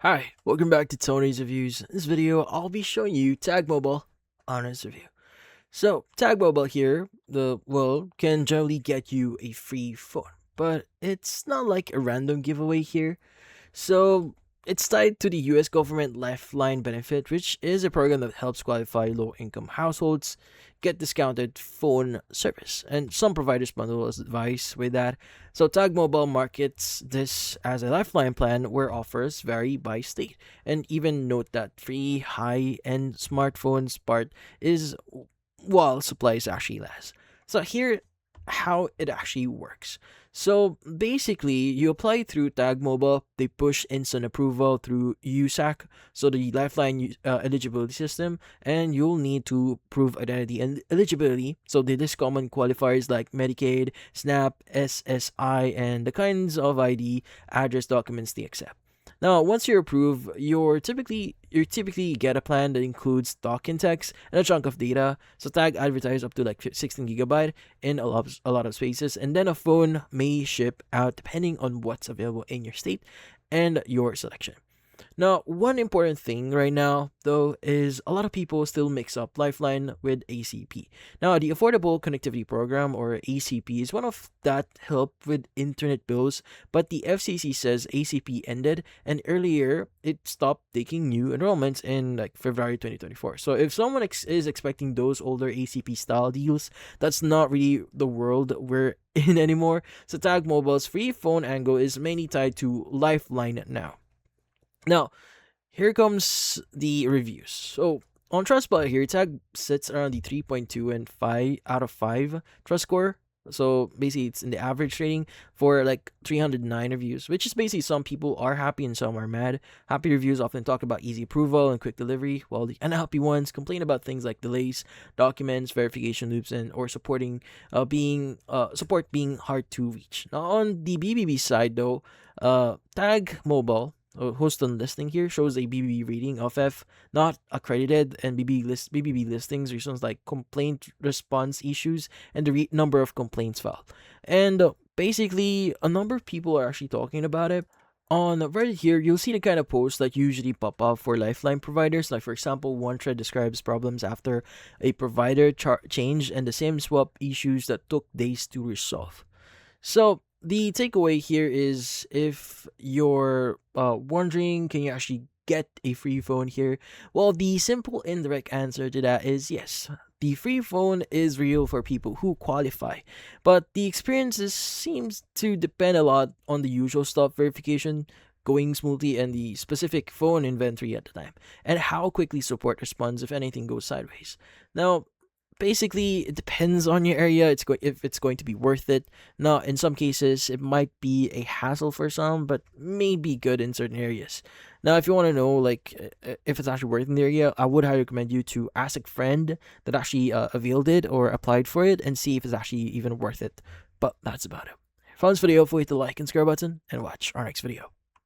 Hi, welcome back to Tony's Reviews. In this video, I'll be showing you Tag Mobile Honest Review. So, Tag Mobile here, can generally get you a free phone, but it's not like a random giveaway here. So it's tied to the US government Lifeline benefit, which is a program that helps qualify low income households get discounted phone service. And some providers bundle as advice with that. So Tag Mobile markets this as a Lifeline plan where offers vary by state. And even note that free high end smartphones part is while supplies actually last. So here how it actually works. So basically, you apply through Tag Mobile. They push instant approval through USAC, so the Lifeline eligibility system, and you'll need to prove identity and eligibility. So they list common qualifiers like Medicaid, SNAP, SSI, and the kinds of ID address documents they accept. Now, once you're approved, you typically get a plan that includes talk and text and a chunk of data. So Tag advertise up to like 16 gigabyte in a lot of spaces, and then a phone may ship out depending on what's available in your state and your selection. Now, one important thing right now, though, is a lot of people still mix up Lifeline with ACP. Now, the Affordable Connectivity Program, or ACP, is one of that help with internet bills, but the FCC says ACP ended, and earlier it stopped taking new enrollments in like February 2024. So if someone is expecting those older ACP style deals, that's not really the world we're in anymore. So Tag Mobile's free phone angle is mainly tied to Lifeline now. Now, here comes the reviews. So, on Trustpilot here, Tag sits around the 3.2 and 5 out of 5 trust score. So, basically, it's in the average rating for like 309 reviews, which is basically some people are happy and some are mad. Happy reviews often talk about easy approval and quick delivery, while the unhappy ones complain about things like delays, documents, verification loops, and or support being hard to reach. Now, on the BBB side, though, Tag Mobile Houston listing here shows a BBB rating of F, not accredited, and BBB listings reasons like complaint response issues and the number of complaints filed. And basically, a number of people are actually talking about it. On Reddit here, you'll see the kind of posts that usually pop up for Lifeline providers. Like, for example, one thread describes problems after a provider changed and the same swap issues that took days to resolve. So the takeaway here is if you're wondering, can you actually get a free phone here? Well, the simple indirect answer to that is yes. The free phone is real for people who qualify, but the experiences seems to depend a lot on the usual stuff verification going smoothly and the specific phone inventory at the time and how quickly support responds if anything goes sideways. Now, basically it depends on your area if it's going to be worth it. Now, in some cases it might be a hassle for some, but may be good in certain areas. Now, if you want to know like if it's actually worth in the area, I would highly recommend you to ask a friend that actually availed it or applied for it and see if it's actually even worth it. But that's about it. If you found this video, feel free to like and subscribe button and watch our next video.